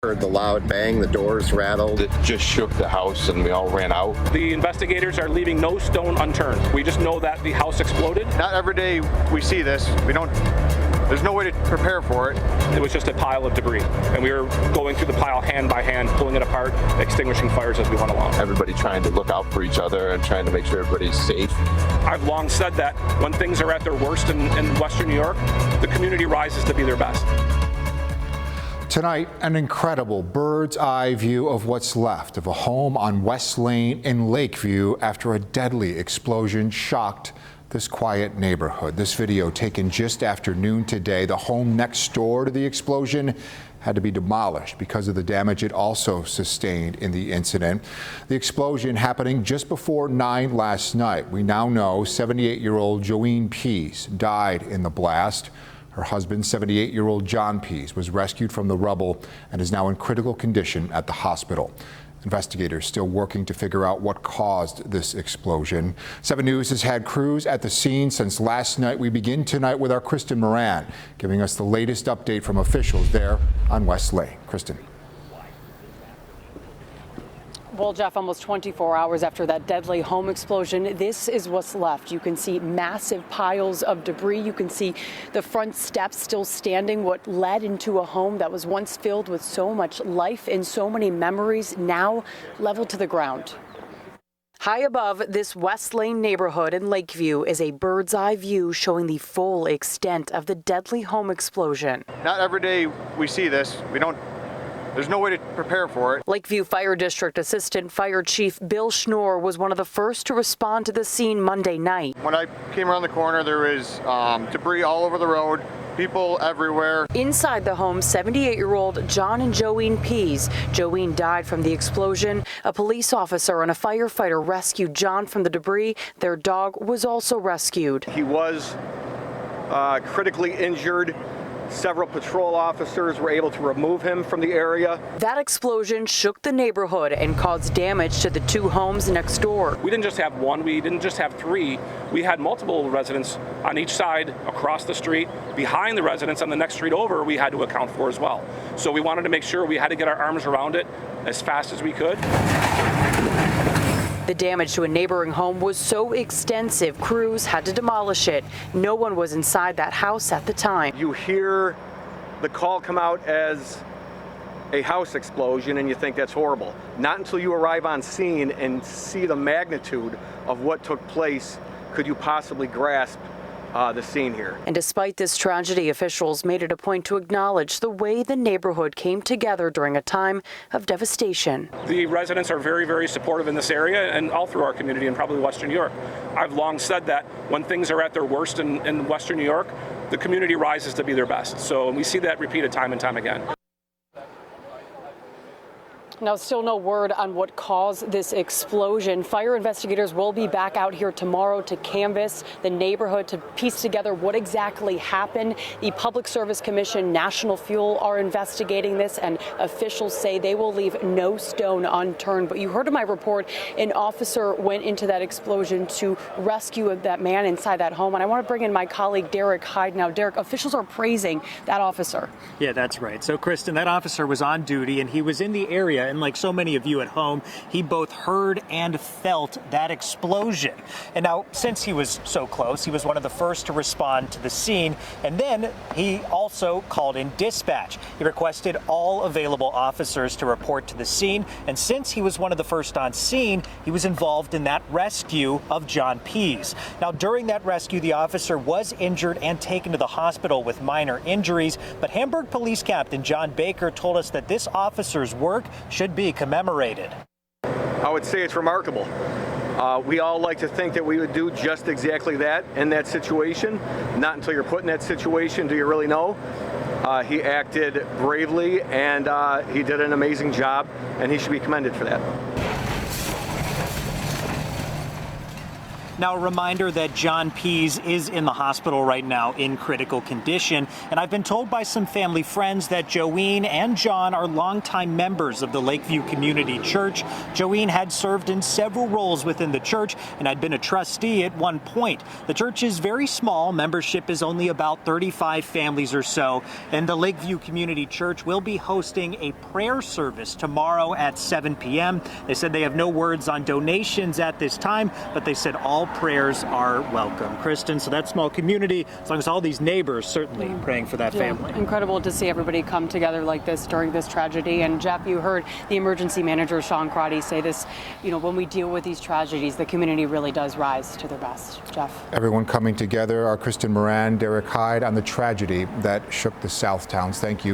Heard the loud bang, the doors rattled. It just shook the house and we all ran out. The investigators are leaving no stone unturned. We just know that the house exploded. Not every day we see this. There's no way to prepare for it. It was just a pile of debris, and we were going through the pile hand by hand, pulling it apart, extinguishing fires as we went along. Everybody trying to look out for each other and trying to make sure everybody's safe. I've long said that when things are at their worst in Western New York, the community rises to be their best. Tonight, an incredible bird's eye view of what's left of a home on West Lane in Lakeview after a deadly explosion shocked this quiet neighborhood. This video taken just after noon today. The home next door to the explosion had to be demolished because of the damage it also sustained in the incident. The explosion happening just before 9 last night. We now know 78-year-old Joeen Pease died in the blast. Her husband, 78-year-old John Pease, was rescued from the rubble and is now in critical condition at the hospital. Investigators still working to figure out what caused this explosion. 7 News has had crews at the scene since last night. We begin tonight with our Kristen Moran, giving us the latest update from officials there on West Lane. Kristen. Well, Jeff, almost 24 hours after that deadly home explosion, this is what's left. You can see massive piles of debris. You can see the front steps still standing, what led into a home that was once filled with so much life and so many memories, now leveled to the ground. High above this West Lane neighborhood in Lakeview is a bird's eye view showing the full extent of the deadly home explosion. Not every day we see this. There's no way to prepare for it. Lakeview Fire District Assistant Fire Chief Bill Schnoor was one of the first to respond to the scene Monday night. When I came around the corner, there was debris all over the road, people everywhere. Inside the home, 78-year-old John and Joeen Pease. Joeen died from the explosion. A police officer and a firefighter rescued John from the debris. Their dog was also rescued. He was critically injured. Several patrol officers were able to remove him from the area. That explosion shook the neighborhood and caused damage to the 2 homes next door. We didn't just have one, we didn't just have 3. We had multiple residents on each side, across the street, behind the residents on the next street over, we had to account for as well. So we wanted to make sure we had to get our arms around it as fast as we could. The damage to a neighboring home was so extensive, crews had to demolish it. No one was inside that house at the time. You hear the call come out as a house explosion and you think that's horrible. Not until you arrive on scene and see the magnitude of what took place could you possibly grasp the scene here. And despite this tragedy, officials made it a point to acknowledge the way the neighborhood came together during a time of devastation. The residents are very, very supportive in this area and all through our community and probably Western New York. I've long said that when things are at their worst in Western New York, the community rises to be their best. So we see that repeated time and time again. Now, still no word on what caused this explosion. Fire investigators will be back out here tomorrow to canvass the neighborhood to piece together what exactly happened. The Public Service Commission, National Fuel are investigating this, and officials say they will leave no stone unturned. But you heard in my report, an officer went into that explosion to rescue that man inside that home. And I want to bring in my colleague, Derek Hyde. Now, Derek, officials are praising that officer. Yeah, that's right. So, Kristen, that officer was on duty and he was in the area. And like so many of you at home, he both heard and felt that explosion. And now, since he was so close, he was one of the first to respond to the scene. And then he also called in dispatch. He requested all available officers to report to the scene. And since he was one of the first on scene, he was involved in that rescue of John Pease. Now, during that rescue, the officer was injured and taken to the hospital with minor injuries. But Hamburg Police Captain John Baker told us that this officer's work should be commemorated. I would say it's remarkable. We all like to think that we would do just exactly that in that situation. Not until you're put in that situation do you really know. He acted bravely and he did an amazing job, and he should be commended for that. Now, a reminder that John Pease is in the hospital right now in critical condition. And I've been told by some family friends that Joeen and John are longtime members of the Lakeview Community Church. Joeen had served in several roles within the church and had been a trustee at one point. The church is very small. Membership is only about 35 families or so. And the Lakeview Community Church will be hosting a prayer service tomorrow at 7 p.m. They said they have no words on donations at this time, but they said all prayers are welcome. Kristen, so that small community, as long as all these neighbors certainly praying for that family. Incredible to see everybody come together like this during this tragedy. And Jeff, you heard the emergency manager, Sean Crotty, say this, when we deal with these tragedies, the community really does rise to their best. Jeff. Everyone coming together. Our Kristen Moran, Derek Hyde on the tragedy that shook the South Towns. Thank you.